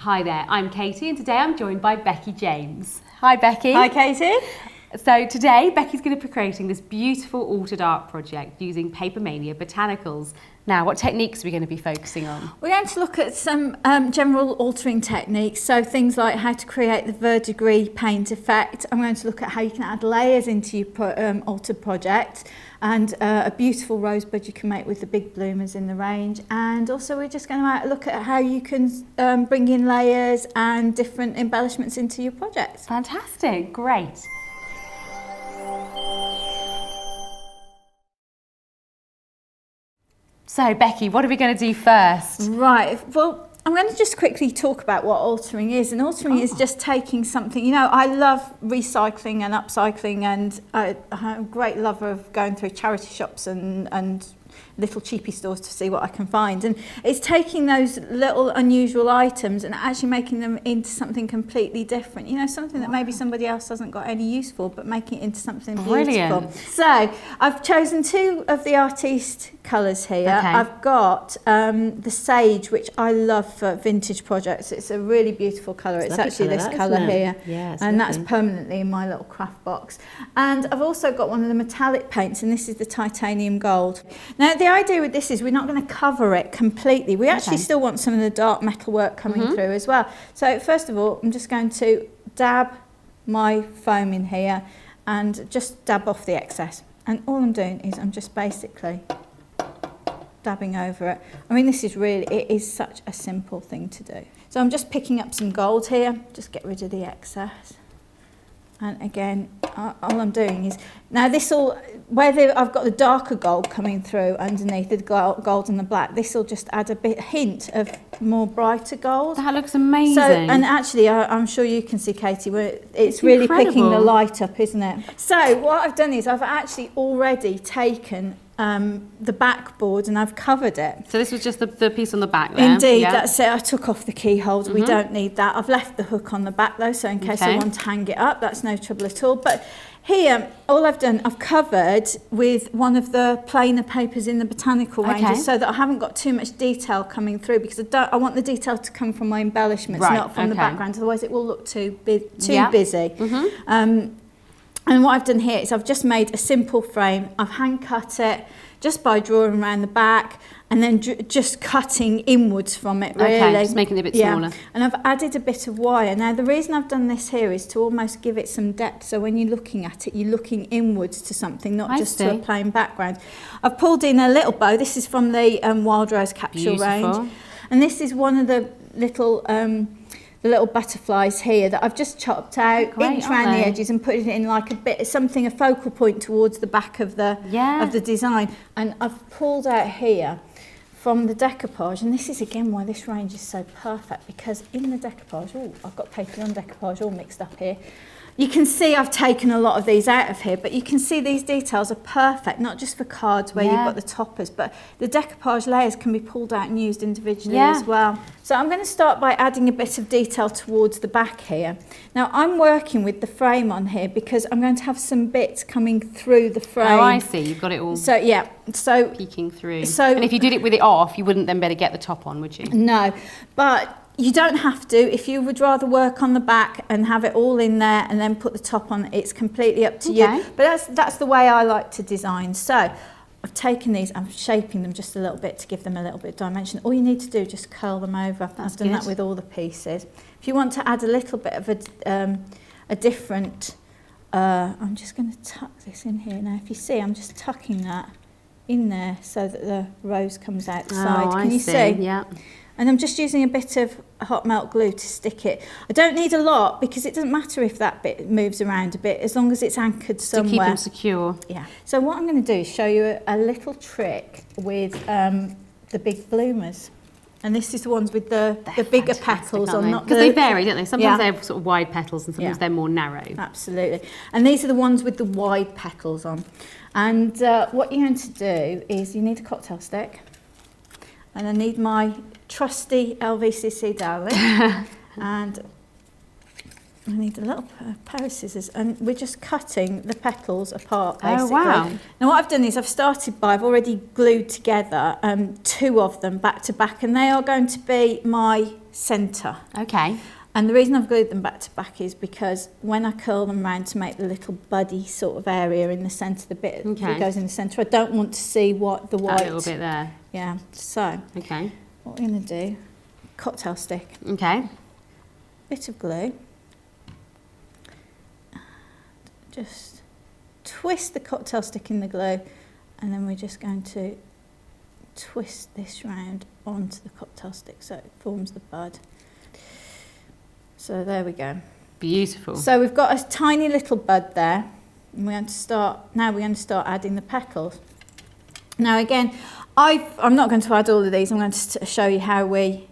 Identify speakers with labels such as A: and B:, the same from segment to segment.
A: Hi there, I'm Katie and today I'm joined by Becky James. Hi Becky.
B: Hi Katie.
A: So today Becky's going to be creating this beautiful altered art project using Papermania Botanicals. Now, what techniques are we going to be focusing on?
B: We're going to look at some general altering techniques, so things like how to create the vert-de-gris paint effect. I'm going to look at how you can add layers into your altered project, and a beautiful rosebud you can make with the big bloomers in the range. And also we're just going to look at how you can bring in layers and different embellishments into your project.
A: Fantastic, great. So Becky, what are we going to do first?
B: Right, well, I'm going to just quickly talk about what altering is. And altering is just taking something, you know, I love recycling and upcycling, and I'm a great lover of going through charity shops and little cheapy stores to see what I can find. And it's taking those little unusual items and actually making them into something completely different. You know, something that maybe somebody else hasn't got any use for, but making it into something beautiful. So I've chosen two of the artiste colours here. Okay. I've got the sage, which I love for vintage projects. It's a really beautiful colour. It's actually this colour here. Yeah, and that's permanently in my little craft box. And I've also got one of the metallic paints, and this is the titanium gold. Now, the idea with this is we're not going to cover it completely. We actually still want some of the dark metal work coming through as well. So first of all, I'm just going to dab my foam in here and just dab off the excess. And all I'm doing is I'm just basically dabbing over it. I mean, this is really, it is such a simple thing to do. So I'm just picking up some gold here, just get rid of the excess. And again, all I'm doing is, now this will, where I've got the darker gold coming through underneath the gold and the black, this will just add a hint of more brighter gold.
A: That looks amazing. So,
B: and actually, I'm sure you can see, Katie, it's really incredible. Picking the light up, isn't it? So what I've done is I've actually already taken the backboard and I've covered it.
A: So this was just the piece on the back there?
B: Indeed, that's it. I took off the keyholes. We don't need that. I've left the hook on the back though, so in case I want to hang it up, that's no trouble at all. But here, all I've done, I've covered with one of the plainer papers in the botanical ranges, so that I haven't got too much detail coming through, because I want the detail to come from my embellishments, not from the background, otherwise it will look too busy. And what I've done here is I've just made a simple frame. I've hand cut it just by drawing around the back and then just cutting inwards from it, really.
A: Okay, just making it a bit smaller.
B: And I've added a bit of wire. Now, the reason I've done this here is to almost give it some depth. So when you're looking at it, you're looking inwards to something, not just to a plain background. I've pulled in a little bow. This is from the Wild Rose capsule range. And this is one of the little butterflies here that I've just chopped out, inked around the edges and put it in like a focal point towards the back of the design. And I've pulled out here from the decoupage, and this is again why this range is so perfect, because in the decoupage, I've got paper on decoupage all mixed up here. You can see I've taken a lot of these out of here, but you can see these details are perfect, not just for cards where you've got the toppers, but the decoupage layers can be pulled out and used individually as well. So I'm going to start by adding a bit of detail towards the back here. Now I'm working with the frame on here because I'm going to have some bits coming through the frame.
A: Oh, I see. You've got it all
B: so
A: peeking through. And if you did it with it off, you wouldn't then better get the top on, would you?
B: No, but you don't have to. If you would rather work on the back and have it all in there and then put the top on, it's completely up to you. But that's the way I like to design. So I've taken these, I'm shaping them just a little bit to give them a little bit of dimension. All you need to do is just curl them over. I've done that with all the pieces. If you want to add a little bit of a different, I'm just going to tuck this in here. Now, if you see, I'm just tucking that in there so that the rose comes out the side. Can you see?
A: Yeah.
B: And I'm just using a bit of hot melt glue to stick it. I don't need a lot because it doesn't matter if that bit moves around a bit as long as it's anchored somewhere.
A: To keep them secure.
B: Yeah. So what I'm going to do is show you a little trick with the big bloomers. And this is the ones with the bigger petals on, not
A: because they vary, don't they? Sometimes they have sort of wide petals and sometimes they're more narrow.
B: Absolutely. And these are the ones with the wide petals on. And what you're going to do is you need a cocktail stick. And I need my trusty LVCC dowel, and I need a little pair of scissors, and we're just cutting the petals apart, basically.
A: Oh, wow.
B: Now what I've done is I've already glued together two of them back to back, and they are going to be my centre.
A: Okay.
B: And the reason I've glued them back to back is because when I curl them round to make the little buddy sort of area in the centre, the bit that goes in the centre, I don't want to see what the white.
A: That little bit there.
B: Yeah, so
A: Okay.
B: what we're going to do, cocktail stick,
A: Okay.
B: bit of glue, just twist the cocktail stick in the glue, and then we're just going to twist this round onto the cocktail stick so it forms the bud. So there we go.
A: Beautiful.
B: So we've got a tiny little bud there, and we're going to start adding the petals. Now again, I'm not going to add all of these. I'm going to show you how we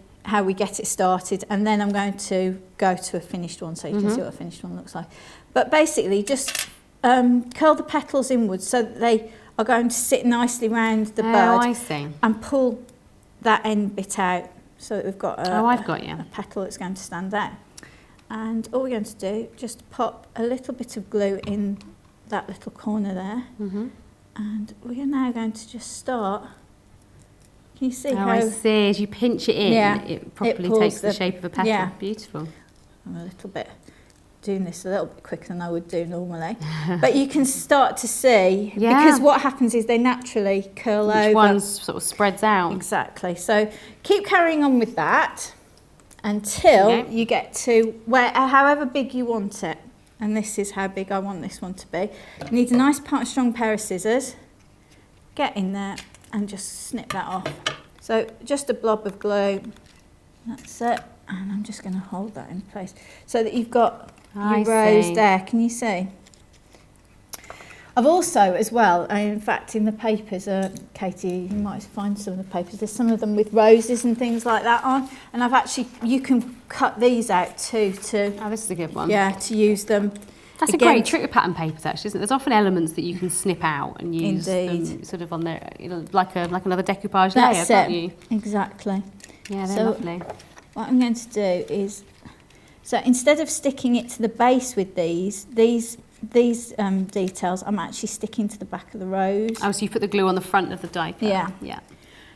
B: get it started, and then I'm going to go to a finished one so you can see what a finished one looks like. But basically, just curl the petals inwards so that they are going to sit nicely round the bud.
A: I see.
B: And pull that end bit out so that we've got a petal that's going to stand out. And all we're going to do, just pop a little bit of glue in that little corner there. And we're now going to just start. Can you see how?
A: I see. As you pinch it in, it properly takes the shape of a petal.
B: Yeah.
A: Beautiful.
B: I'm a little bit doing this a little bit quicker than I would do normally. But you can start to see, because what happens is they naturally curl over.
A: Each one sort of spreads out.
B: Exactly. So keep carrying on with that until you get to however big you want it. And this is how big I want this one to be. You need a nice strong pair of scissors. Get in there and just snip that off. So just a blob of glue. That's it. And I'm just going to hold that in place so that you've got your rose there. Can you see? I've also, as well, in fact, in the papers, Katie, you might find some of the papers, there's some of them with roses and things like that on. And I've actually, you can cut these out too
A: Oh, this is a good one.
B: Yeah, to use them.
A: That's a great trick with pattern papers, actually, isn't it? There's often elements that you can snip out and use them sort of on there, like another decoupage layer, can't you?
B: Exactly.
A: Yeah, they're lovely.
B: What I'm going to do is, so instead of sticking it to the base with these details, I'm actually sticking to the back of the rose.
A: Oh, so you put the glue on the front of the diaper.
B: Yeah.
A: Yeah.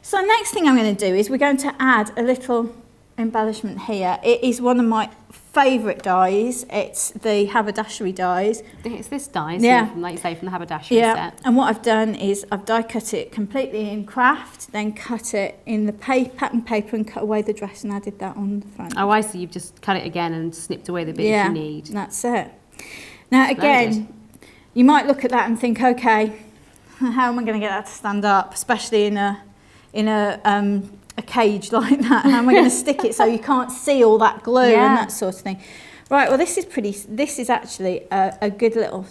B: So next thing I'm going to do is we're going to add a little embellishment here. It is one of my favourite dies. It's the haberdashery dies.
A: I think it's this die, from, like you say, from the haberdashery set.
B: And what I've done is I've die cut it completely in craft, then cut it in the pattern paper and cut away the dress and added that on the front.
A: Oh, I see. You've just cut it again and snipped away the bits you need.
B: That's it. Now again, you might look at that and think, okay, how am I going to get that to stand up, especially in a cage like that? How am I going to stick it so you can't see all that glue and that sort of thing? Right, well this is actually a good little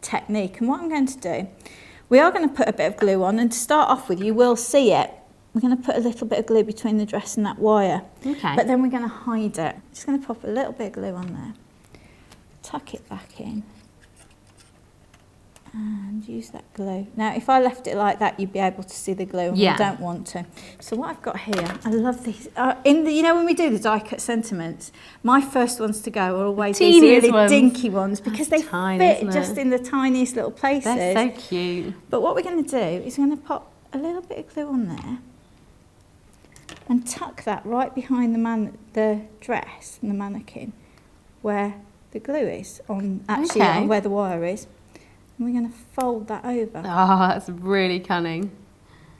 B: technique, and what I'm going to do, we are going to put a bit of glue on, and to start off with, you will see it. We're going to put a little bit of glue between the dress and that wire.
A: Okay.
B: But then we're going to hide it. Just going to pop a little bit of glue on there. Tuck it back in and use that glue. Now if I left it like that, you'd be able to see the glue, and we don't want to. So what I've got here, I love these. You know, when we do the die cut sentiments, my first ones to go are always these really dinky ones, because they fit just in the tiniest little places.
A: They're so cute.
B: But what we're going to do is we're going to pop a little bit of glue on there and tuck that right behind the dress and the mannequin, where the glue is on where the wire is. And we're going to fold that over.
A: Oh, that's really cunning.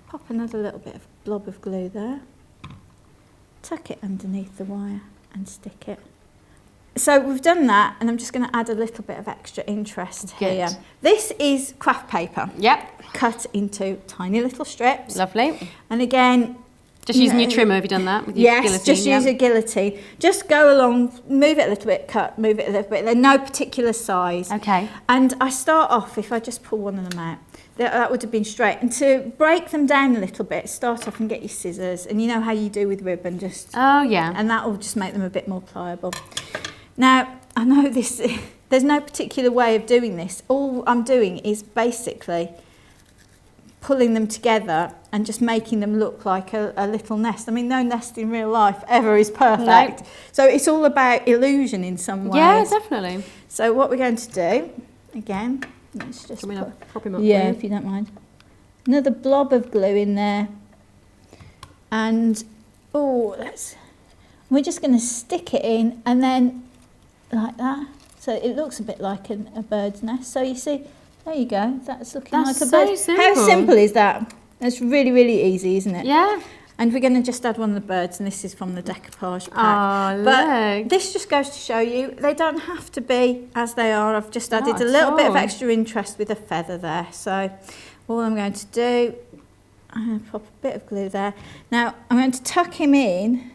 B: Pop another little bit of blob of glue there. Tuck it underneath the wire and stick it. So we've done that, and I'm just going to add a little bit of extra interest here. This is craft paper.
A: Yep.
B: Cut into tiny little strips.
A: Lovely.
B: And again,
A: just using your trimmer, have you done that? With your guillotine?
B: Just use a guillotine. Just go along, move it a little bit, cut, move it a little bit. They're no particular size.
A: Okay.
B: And I start off, if I just pull one of them out, that would have been straight. And to break them down a little bit, start off and get your scissors. And you know how you do with ribbon, just...
A: Oh, yeah.
B: And that will just make them a bit more pliable. Now, I know there's no particular way of doing this. All I'm doing is basically pulling them together and just making them look like a little nest. I mean, no nest in real life ever is perfect. No. So it's all about illusion in some ways.
A: Yeah, definitely.
B: So what we're going to do, again, let's just
A: prop him up.
B: Yeah, if you don't mind. Another blob of glue in there. And, We're just going to stick it in and then like that. So it looks a bit like a bird's nest. So you see, there you go. That's looking like a
A: so
B: bird.
A: simple.
B: How simple is that? That's really, really easy, isn't it?
A: Yeah.
B: And we're going to just add one of the birds, and this is from the decoupage pack.
A: Oh,
B: but
A: look.
B: this just goes to show you, they don't have to be as they are. I've just added
A: Not
B: a
A: at
B: little bit of
A: all.
B: extra interest with a feather there. So all I'm going to do, I'm going to pop a bit of glue there. Now, I'm going to tuck him in,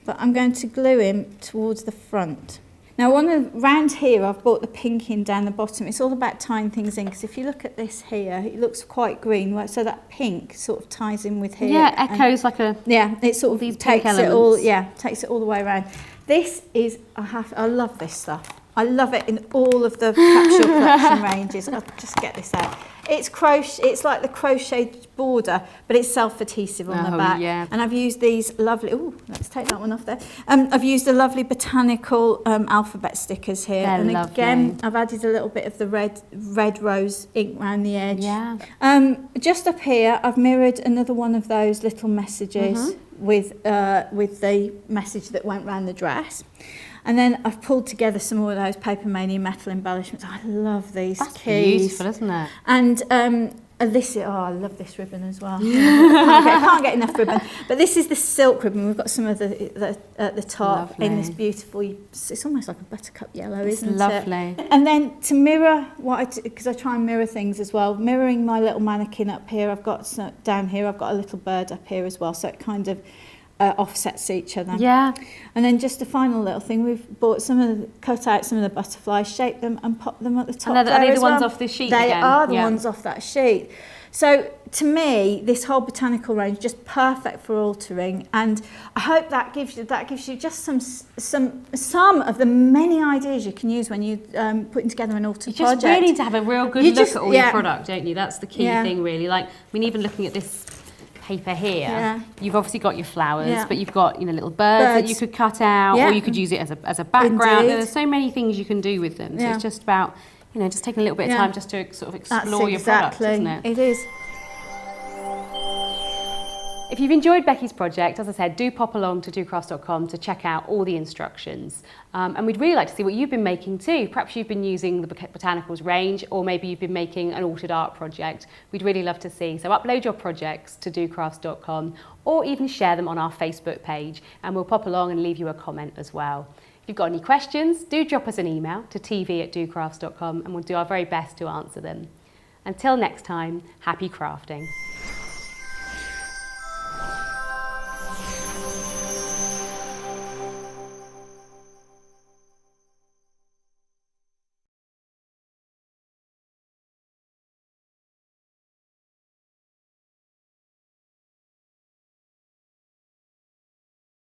B: but I'm going to glue him towards the front. Now, round here, I've brought the pink in down the bottom. It's all about tying things in, because if you look at this here, it looks quite green, right? So that pink sort of ties in with here.
A: Yeah, echoes like a...
B: Yeah, it sort of
A: these
B: takes
A: pink
B: it all.
A: elements.
B: Yeah, takes it all the way around. This is I love this stuff. I love it in all of the capsule collection ranges. I'll just get this out. It's crochet. It's like the crocheted border, but it's self-adhesive on the back.
A: Yeah.
B: And I've used these lovely. Oh, let's take that one off there. I've used the lovely botanical alphabet stickers here.
A: They're
B: and
A: lovely.
B: again, I've added a little bit of the red rose ink around the edge.
A: Yeah.
B: Just up here, I've mirrored another one of those little messages with the message that went round the dress. And then I've pulled together some more of those Papermania metal embellishments. I love these
A: That's
B: keys.
A: beautiful, isn't it?
B: And I love this ribbon as well. I can't get enough ribbon. But this is the silk ribbon. We've got some of the at the top in this beautiful, it's almost like a buttercup yellow, isn't it?
A: Lovely.
B: And then to mirror because I try and mirror things as well, mirroring my little mannequin up here, I've got down here, I've got a little bird up here as well, so it kind of offsets each other.
A: Yeah.
B: And then just a final little thing, we've cut out some of the butterflies, shaped them and popped them at the top.
A: And are they
B: there
A: the
B: as
A: ones
B: well.
A: off this sheet
B: They
A: again?
B: are the
A: Yeah.
B: ones off that sheet. So to me, this whole botanical range is just perfect for altering, and I hope that gives you just some of the many ideas you can use when you putting together an altar
A: You just
B: project.
A: really need to have a real good look at all your product, don't you? That's the key thing, really. Like, I mean, even looking at this paper here, you've obviously got your flowers, but you've got, little birds that you could cut out, or you could use it as a background.
B: Indeed.
A: There's so many things you can do with them. So it's just about, just taking a little bit of time just to sort of explore your product, isn't it?
B: It is.
A: If you've enjoyed Becky's project, as I said, do pop along to docrafts.com to check out all the instructions. And we'd really like to see what you've been making too. Perhaps you've been using the Botanicals range, or maybe you've been making an altered art project. We'd really love to see. So upload your projects to docrafts.com, or even share them on our Facebook page, and we'll pop along and leave you a comment as well. If you've got any questions, do drop us an email to tv@docrafts.com, and we'll do our very best to answer them. Until next time, happy crafting.